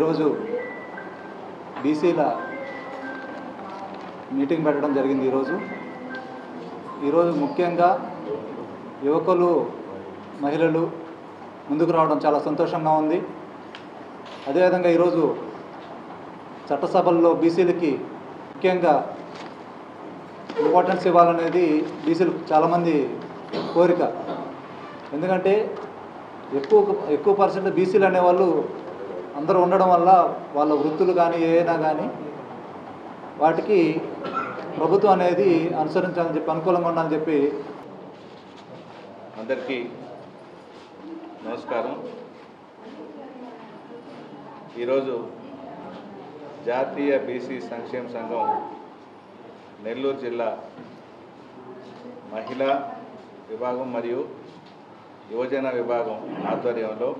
ఈరోజు బీసీల మీటింగ్ పెట్టడం జరిగింది. ఈరోజు ముఖ్యంగా యువకులు మహిళలు ముందుకు రావడం చాలా సంతోషంగా ఉంది. అదేవిధంగా ఈరోజు చట్టసభల్లో బీసీలకి ముఖ్యంగా ఇంపార్టెన్స్ ఇవ్వాలనేది బీసీలు చాలామంది కోరిక. ఎందుకంటే ఎక్కువ పర్సెంట్ బీసీలు అనేవాళ్ళు అందరూ ఉండడం వల్ల వాళ్ళ వృత్తులు కానీ ఏదైనా కానీ వాటికి ప్రభుత్వం అనేది అనుసరించాలని చెప్పి అనుకూలంగా ఉండాలని చెప్పి. అందరికీ నమస్కారం. ఈరోజు జాతీయ బీసీ సంక్షేమ సంఘం నెల్లూరు జిల్లా మహిళా విభాగం మరియు యువజన విభాగం ఆధ్వర్యంలో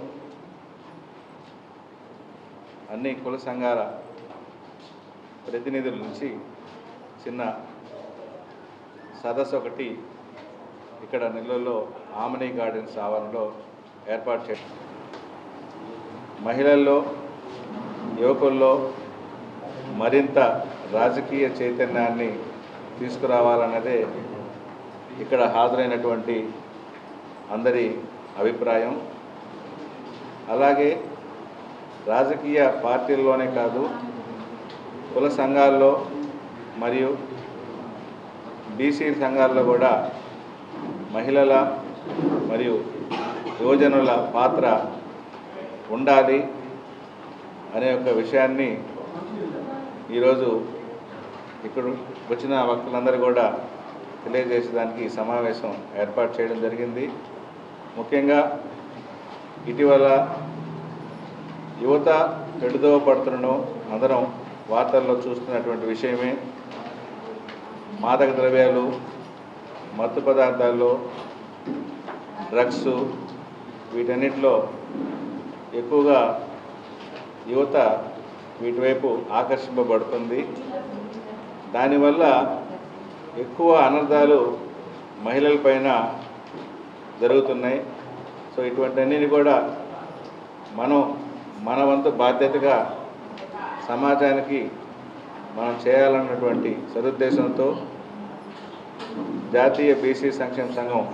అన్ని కుల సంఘాల ప్రతినిధుల నుంచి చిన్న సదస్సు ఒకటి ఇక్కడ నెల్లూరులో ఆమనీ గార్డెన్స్ ఆవరణలో ఏర్పాటు చేయడం. మహిళల్లో యువకుల్లో మరింత రాజకీయ చైతన్యాన్ని తీసుకురావాలన్నదే ఇక్కడ హాజరైనటువంటి అందరి అభిప్రాయం. అలాగే రాజకీయ పార్టీల్లోనే కాదు, కుల సంఘాల్లో మరియు బీసీ సంఘాల్లో కూడా మహిళల మరియు యువజనుల పాత్ర ఉండాలి అనే ఒక విషయాన్ని ఈరోజు ఇక్కడ వచ్చిన వక్తలందరూ కూడా తెలియజేసేదానికి ఈ సమావేశం ఏర్పాటు చేయడం జరిగింది. ముఖ్యంగా ఇటీవల యువత ఎడుదోవ పడుతుండడం అందరం వార్తల్లో చూస్తున్నటువంటి విషయమే. మాదక ద్రవ్యాలు, మత్తు పదార్థాల్లో, డ్రగ్స్, వీటన్నిటిలో ఎక్కువగా యువత వీటివైపు ఆకర్షింపబడుతుంది. దానివల్ల ఎక్కువ అనర్థాలు మహిళలపైన జరుగుతున్నాయి. సో ఇటువంటి అన్నిని కూడా మన వంతు బాధ్యతగా సమాజానికి మనం చేయాలన్నటువంటి సదుద్దేశంతో జాతీయ బీసీ సంక్షేమ సంఘం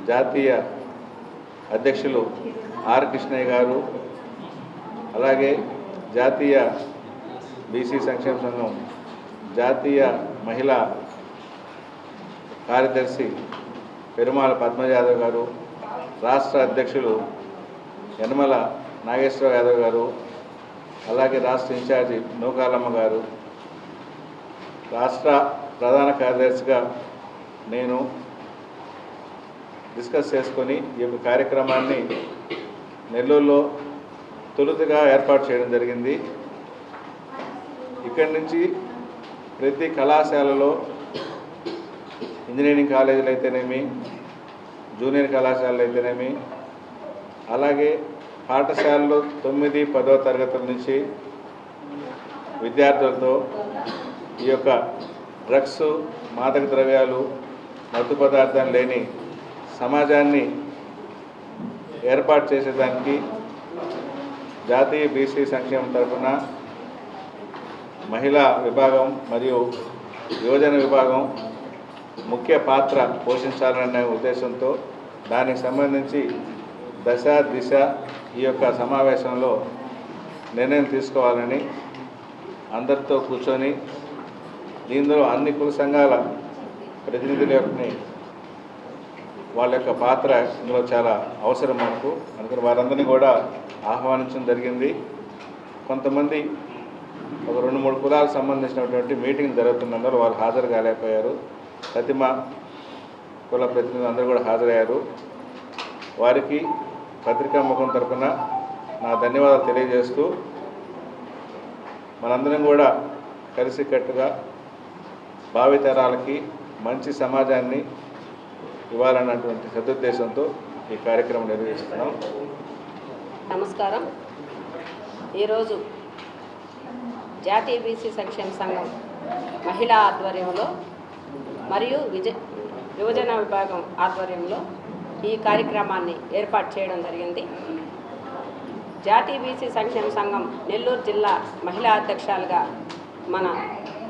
జాతీయ అధ్యక్షులు ఆర్ కృష్ణయ్య గారు, అలాగే జాతీయ బీసీ సంక్షేమ సంఘం జాతీయ మహిళా కార్యదర్శి పెరుమాళ పద్మజ యాదవ్ గారు, రాష్ట్ర అధ్యక్షులు యనమల నాగేశ్వర యాదవ్ గారు, అలాగే రాష్ట్ర ఇన్ఛార్జి నూకాలమ్మ గారు, రాష్ట్ర ప్రధాన కార్యదర్శిగా నేను డిస్కస్ చేసుకొని ఈ యొక్క కార్యక్రమాన్ని నెల్లూరులో తొలుతగా ఏర్పాటు చేయడం జరిగింది. ఇక్కడి నుంచి ప్రతి కళాశాలలో, ఇంజనీరింగ్ కాలేజీలు అయితేనేమి, జూనియర్ కళాశాలలు అయితేనేమి, అలాగే పాఠశాలలో 9, 10వ తరగతుల నుంచి విద్యార్థులతో ఈ యొక్క డ్రగ్స్, మాదక ద్రవ్యాలు, మత్తు పదార్థాలు లేని సమాజాన్ని ఏర్పాటు చేసేదానికి జాతీయ బీసీ సంక్షేమం తరఫున మహిళా విభాగం మరియు యువజన విభాగం ముఖ్య పాత్ర పోషించాలనే ఉద్దేశంతో దానికి సంబంధించి దశ దిశ ఈ యొక్క సమావేశంలో నిర్ణయం తీసుకోవాలని అందరితో కూర్చొని దీనిలో అన్ని కుల సంఘాల ప్రతినిధుల వాళ్ళ యొక్క పాత్ర ఇందులో చాలా అవసరం మనకు. అందుకని వారందరినీ కూడా ఆహ్వానించడం జరిగింది. కొంతమంది ఒక 2-3 కులాలకు సంబంధించినటువంటి మీటింగ్ జరుగుతున్నందువల్ల వాళ్ళు హాజరు కాలేకపోయారు. ప్రతిమ కుల ప్రతినిధులు అందరూ కూడా హాజరయ్యారు. వారికి పత్రికా ముఖం తరఫున నా ధన్యవాదాలు తెలియజేస్తూ మనందరం కూడా కలిసికట్టుగా భావితరాలకి మంచి సమాజాన్ని ఇవ్వాలన్నటువంటి సదుద్దేశంతో ఈ కార్యక్రమం నిర్వహిస్తున్నాం. నమస్కారం. ఈరోజు జాతీయ బీసీ సంక్షేమ సంఘం మహిళా ఆధ్వర్యంలో మరియు యువజన విభాగం ఆధ్వర్యంలో ఈ కార్యక్రమాన్ని ఏర్పాటు చేయడం జరిగింది. జాతీయ బీసీ సంక్షేమ సంఘం నెల్లూరు జిల్లా మహిళా అధ్యక్షులుగా మన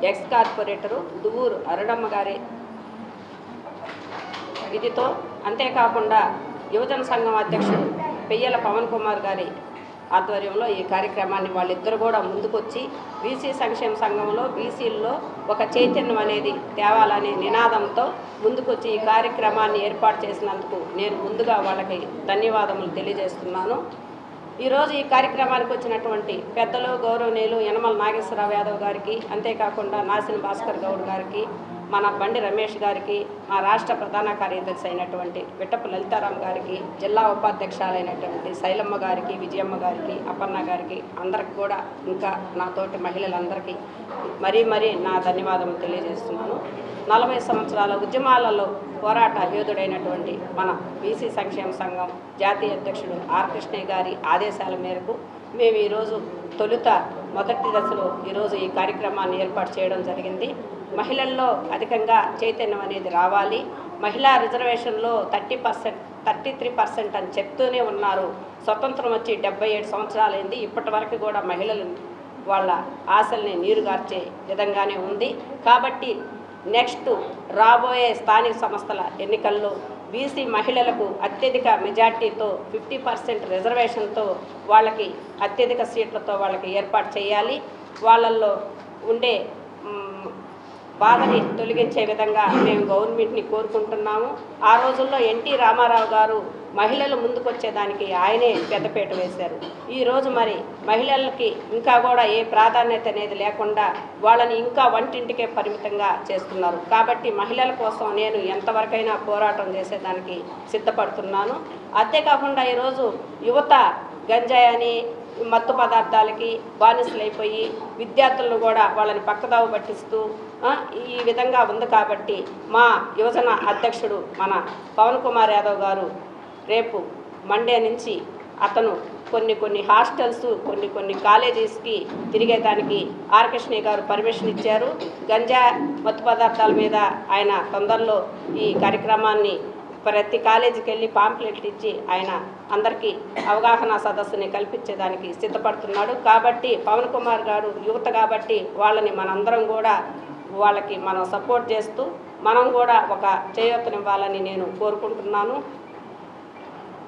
ఎక్స్ కార్పొరేటరు దువ్వూరు అరుణమ్మ గారి విధితో, అంతేకాకుండా యువజన సంఘం అధ్యక్షుడు పెయ్యల పవన్ కుమార్ గారి ఆధ్వర్యంలో ఈ కార్యక్రమాన్ని వాళ్ళిద్దరు కూడా ముందుకొచ్చి బీసీ సంక్షేమ సంఘంలో బీసీల్లో ఒక చైతన్యం అనేది తేవాలనే నినాదంతో ముందుకొచ్చి ఈ కార్యక్రమాన్ని ఏర్పాటు చేసినందుకు నేను ముందుగా వాళ్ళకి ధన్యవాదములు తెలియజేస్తున్నాను. ఈరోజు ఈ కార్యక్రమానికి వచ్చినటువంటి పెద్దలు గౌరవనీయులు యనమల నాగేశ్వరరావు యాదవ్ గారికి, అంతేకాకుండా నాసిని భాస్కర్ గౌడ్ గారికి, మన బండి రమేష్ గారికి, మా రాష్ట్ర ప్రధాన కార్యదర్శి అయినటువంటి విట్టపు లలితారాం గారికి, జిల్లా ఉపాధ్యక్షులైనటువంటి శైలమ్మ గారికి, విజయమ్మ గారికి, అపర్ణ గారికి, అందరికి కూడా ఇంకా నాతోటి మహిళలందరికీ మరీ నా ధన్యవాదములు తెలియజేస్తున్నాను. 40 సంవత్సరాల ఉద్యమాలలో పోరాట యోధుడైనటువంటి మన బీసీ సంక్షేమ సంఘం జాతీయ అధ్యక్షుడు ఆర్ కృష్ణయ్య గారి ఆదేశాల మేరకు మేము ఈరోజు మొదటి దశలో ఈరోజు ఈ కార్యక్రమాన్ని ఏర్పాటు చేయడం జరిగింది. మహిళల్లో అధికంగా చైతన్యం అనేది రావాలి. మహిళా రిజర్వేషన్లో 33% అని చెప్తూనే ఉన్నారు. స్వతంత్రం వచ్చి 77 సంవత్సరాలైంది. ఇప్పటి వరకు కూడా మహిళలు వాళ్ళ ఆశల్ని నీరుగార్చే విధంగానే ఉంది. కాబట్టి నెక్స్ట్ రాబోయే స్థానిక సంస్థల ఎన్నికల్లో బీసీ మహిళలకు అత్యధిక మెజార్టీతో 50% రిజర్వేషన్తో వాళ్ళకి అత్యధిక సీట్లతో వాళ్ళకి ఏర్పాటు చేయాలి. వాళ్ళల్లో ఉండే బాధని తొలగించే విధంగా మేము గవర్నమెంట్ని కోరుకుంటున్నాము. ఆ రోజుల్లో ఎన్టీ రామారావు గారు మహిళలు ముందుకొచ్చేదానికి ఆయనే పెద్దపీట వేశారు. ఈరోజు మరి మహిళలకి ఇంకా కూడా ఏ ప్రాధాన్యత అనేది లేకుండా వాళ్ళని ఇంకా వంటింటికే పరిమితంగా చేస్తున్నారు. కాబట్టి మహిళల కోసం నేను ఎంతవరకైనా పోరాటం చేసేదానికి సిద్ధపడుతున్నాను. అంతేకాకుండా ఈరోజు యువత గంజాయి అని మత్తు పదార్థాలకి బానిసలైపోయి విద్యార్థులను కూడా వాళ్ళని పక్కదావు పట్టిస్తూ ఈ విధంగా ఉంది. కాబట్టి మా యువజన అధ్యక్షుడు మన పవన్ కుమార్ యాదవ్ గారు రేపు మండే నుంచి అతను కొన్ని హాస్టల్స్ కొన్ని కాలేజీస్కి తిరిగేదానికి ఆర్ కృష్ణయ్య గారు పర్మిషన్ ఇచ్చారు. గంజా మత్తు పదార్థాల మీద ఆయన తొందరలో ఈ కార్యక్రమాన్ని ప్రతి కాలేజీకి వెళ్ళి పాంప్లెట్లు ఇచ్చి ఆయన అందరికీ అవగాహన సదస్సుని కల్పించేదానికి సిద్ధపడుతున్నాడు. కాబట్టి పవన్ కుమార్ గారు యువత కాబట్టి వాళ్ళని మనందరం కూడా వాళ్ళకి మనం సపోర్ట్ చేస్తూ మనం కూడా ఒక చేయూతనివ్వాలని నేను కోరుకుంటున్నాను.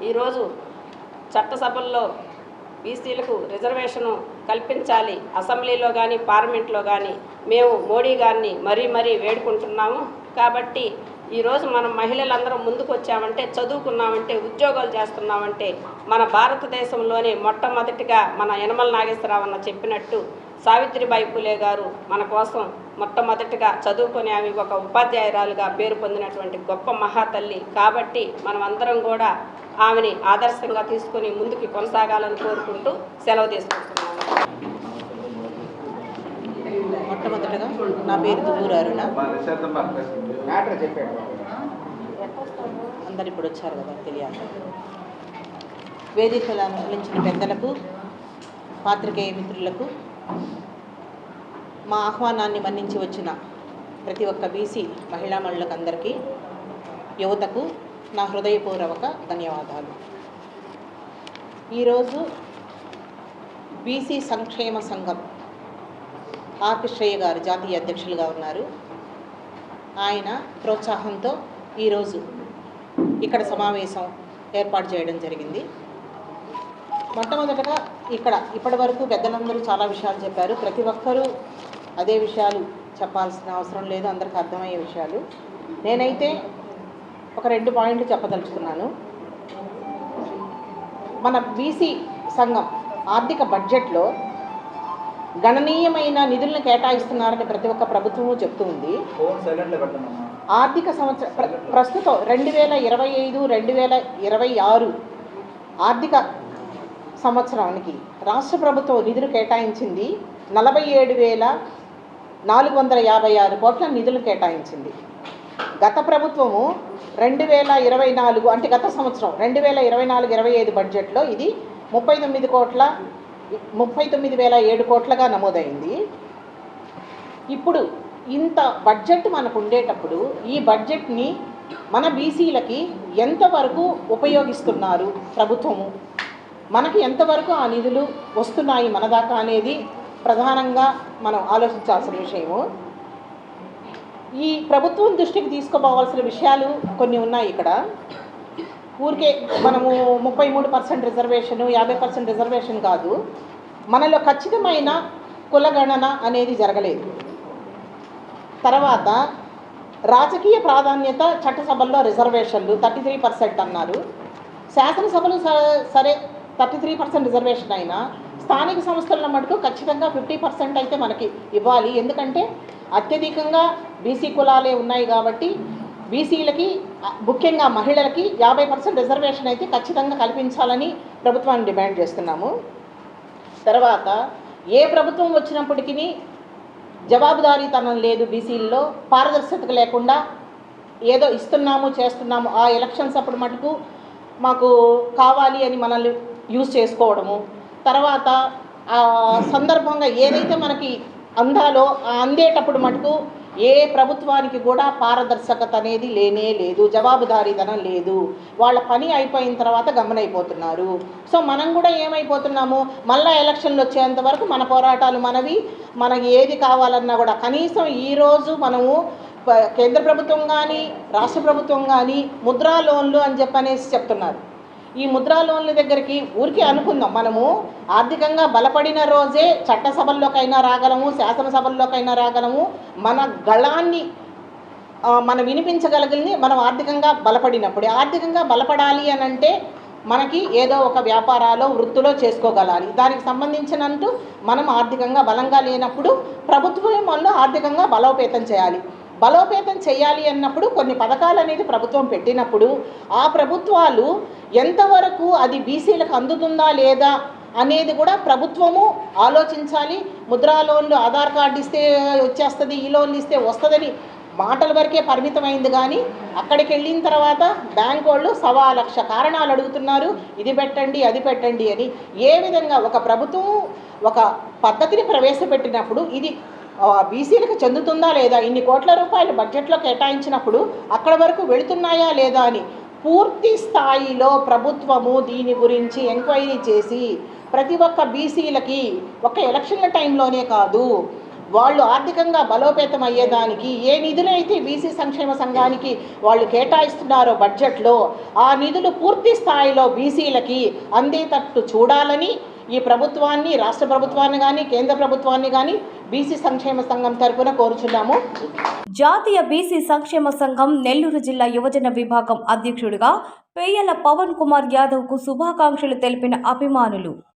ఈరోజు చట్టసభల్లో బీసీలకు రిజర్వేషను కల్పించాలి. అసెంబ్లీలో కానీ పార్లమెంట్లో కానీ మేము మోడీ గారిని మరీ వేడుకుంటున్నాము. కాబట్టి ఈరోజు మనం మహిళలందరం ముందుకు వచ్చామంటే, చదువుకున్నామంటే, ఉద్యోగాలు చేస్తున్నామంటే మన భారతదేశంలోనే మొట్టమొదటిగా మన యనమల నాగేశ్వరరావు అన్న చెప్పినట్టు సావిత్రిబాయి పూలే గారు మన కోసం మొట్టమొదటిగా చదువుకొని ఆమె ఒక ఉపాధ్యాయురాలుగా పేరు పొందినటువంటి గొప్ప మహాతల్లి. కాబట్టి మనం అందరం కూడా ఆమెని ఆదర్శంగా తీసుకొని ముందుకు కొనసాగాలని కోరుకుంటూ సెలవు తీసుకుంటున్నాను. మొట్టమొదటగా నా పేరు దువ్వూరు అరుణ. అందరు ఇప్పుడు వచ్చారు కదా తెలియాలి. వేదికలు అలంకరించిన పెద్దలకు, పాత్రికేయ మిత్రులకు, మా ఆహ్వానాన్ని మన్నించి వచ్చిన ప్రతి ఒక్క బీసీ మహిళామణులకు అందరికీ, యువతకు నా హృదయపూర్వక ధన్యవాదాలు. ఈరోజు బీసీ సంక్షేమ సంఘం ఆర్ కృష్ణయ్య గారు జాతీయ అధ్యక్షులుగా ఉన్నారు. ఆయన ప్రోత్సాహంతో ఈరోజు ఇక్కడ సమావేశం ఏర్పాటు చేయడం జరిగింది. మొట్టమొదటగా ఇప్పటి వరకు పెద్దలందరూ చాలా విషయాలు చెప్పారు. ప్రతి ఒక్కరూ అదే విషయాలు చెప్పాల్సిన అవసరం లేదు, అందరికీ అర్థమయ్యే విషయాలు. నేనైతే ఒక 2 పాయింట్లు చెప్పదలుచుకున్నాను. మన బీసీ సంఘం ఆర్థిక బడ్జెట్లో గణనీయమైన నిధులను కేటాయిస్తున్నారని ప్రతి ఒక్క ప్రభుత్వము చెప్తూ ఉంది. ఆర్థిక సంవత్సరం ప్రస్తుతం 2025-2026 ఆర్థిక సంవత్సరానికి రాష్ట్ర ప్రభుత్వం నిధులు కేటాయించింది 47,456 కోట్ల నిధులు కేటాయించింది. గత ప్రభుత్వము 2024 అంటే గత సంవత్సరం 2024-25 బడ్జెట్లో ఇది 39,007 కోట్లగా నమోదైంది. ఇప్పుడు ఇంత బడ్జెట్ మనకు ఉండేటప్పుడు ఈ బడ్జెట్ని మన బీసీలకి ఎంతవరకు ఉపయోగిస్తున్నారు ప్రభుత్వము మనకి ఎంతవరకు ఆ నిధులు వస్తున్నాయి మన దాకా అనేది ప్రధానంగా మనం ఆలోచించాల్సిన విషయము. ఈ ప్రభుత్వం దృష్టికి తీసుకుపోవాల్సిన విషయాలు కొన్ని ఉన్నాయి ఇక్కడ. ఊరికే మనము 33% రిజర్వేషను 50% రిజర్వేషన్ కాదు, మనలో ఖచ్చితమైన కులగణన అనేది జరగలేదు. తర్వాత రాజకీయ ప్రాధాన్యత చట్టసభల్లో రిజర్వేషన్లు 33% అన్నారు. శాసనసభలు సరే 33% రిజర్వేషన్ అయినా స్థానిక సంస్థల మటుకు ఖచ్చితంగా 50% అయితే మనకి ఇవ్వాలి. ఎందుకంటే అత్యధికంగా బీసీ కులాలే ఉన్నాయి కాబట్టి బీసీలకి ముఖ్యంగా మహిళలకి 50% రిజర్వేషన్ అయితే ఖచ్చితంగా కల్పించాలని ప్రభుత్వాన్ని డిమాండ్ చేస్తున్నాము. తర్వాత ఏ ప్రభుత్వం వచ్చినప్పటికీ జవాబుదారీతనం లేదు, బీసీల్లో పారదర్శకత లేకుండా ఏదో ఇస్తున్నాము చేస్తున్నాము, ఆ ఎలక్షన్స్ అప్పుడు మటుకు మాకు కావాలి అని మనల్ని యూజ్ చేసుకోవడము. తర్వాత ఆ సందర్భంగా ఏదైతే మనకి అందాలో అందేటప్పుడు మటుకు ఏ ప్రభుత్వానికి కూడా పారదర్శకత అనేది లేనే లేదు, జవాబుదారీతనం లేదు. వాళ్ళ పని అయిపోయిన తర్వాత గమనైపోతున్నారు. సో మనం కూడా ఏమైపోతున్నాము, మళ్ళీ ఎలక్షన్లు వచ్చేంత వరకు మన పోరాటాలు మనవి, మనకి ఏది కావాలన్నా కూడా కనీసం ఈరోజు మనము కేంద్ర ప్రభుత్వం కానీ రాష్ట్ర ప్రభుత్వం కానీ ముద్రా లోన్లు అని చెప్పనేసి చెప్తున్నారు. ఈ ముద్రా లోన్ల దగ్గరికి ఊరికే అనుకుందాం, మనము ఆర్థికంగా బలపడిన రోజే చట్టసభల్లోకైనా రాగలము, శాసనసభల్లోకైనా రాగలము, మన గళాన్ని మనం వినిపించగలిగింది మనం ఆర్థికంగా బలపడినప్పుడే. ఆర్థికంగా బలపడాలి అని అంటే మనకి ఏదో ఒక వ్యాపారాలో వృత్తిలో చేసుకోగలాలి. దానికి సంబంధించినంటూ మనం ఆర్థికంగా బలంగా లేనప్పుడు ప్రభుత్వం వల్ల ఆర్థికంగా బలోపేతం చేయాలి. బలోపేతం చేయాలి అన్నప్పుడు కొన్ని పథకాలు అనేది ప్రభుత్వం పెట్టినప్పుడు ఆ ప్రభుత్వాలు ఎంతవరకు అది బీసీలకు అందుతుందా లేదా అనేది కూడా ప్రభుత్వము ఆలోచించాలి. ముద్రా లోన్లు ఆధార్ కార్డు ఇస్తే వచ్చేస్తుంది, ఈ లోన్లు ఇస్తే వస్తుందని మాటల వరకే పరిమితమైంది. కానీ అక్కడికి వెళ్ళిన తర్వాత బ్యాంక్ వాళ్ళు 1,00,000 కారణాలు అడుగుతున్నారు, ఇది పెట్టండి అది పెట్టండి అని. ఏ విధంగా ఒక ప్రభుత్వం ఒక పద్ధతిని ప్రవేశపెట్టినప్పుడు ఇది బీసీలకు చెందుతుందా లేదా, ఇన్ని కోట్ల రూపాయలు బడ్జెట్లో కేటాయించినప్పుడు అక్కడ వరకు వెళుతున్నాయా లేదా అని పూర్తి స్థాయిలో ప్రభుత్వము దీని గురించి ఎంక్వైరీ చేసి ప్రతి ఒక్క బీసీలకి ఒక ఎలక్షన్ల టైంలోనే కాదు, వాళ్ళు ఆర్థికంగా బలోపేతం అయ్యేదానికి ఏ నిధులైతే బీసీ సంక్షేమ సంఘానికి వాళ్ళు కేటాయిస్తున్నారో బడ్జెట్లో ఆ నిధులు పూర్తి స్థాయిలో బీసీలకి అందేటట్టు చూడాలని ఈ ప్రభుత్వాన్ని, రాష్ట్ర ప్రభుత్వాన్ని కానీ కేంద్ర ప్రభుత్వాన్ని కానీ బీసీ సంక్షేమ సంఘం తరపున కోరుచున్నాము. జాతీయ బీసీ సంక్షేమ సంఘం నెల్లూరు జిల్లా యువజన విభాగం అధ్యక్షుడిగా పెయ్యల పవన్ కుమార్ యాదవ్కు శుభాకాంక్షలు తెలిపిన అభిమానులు.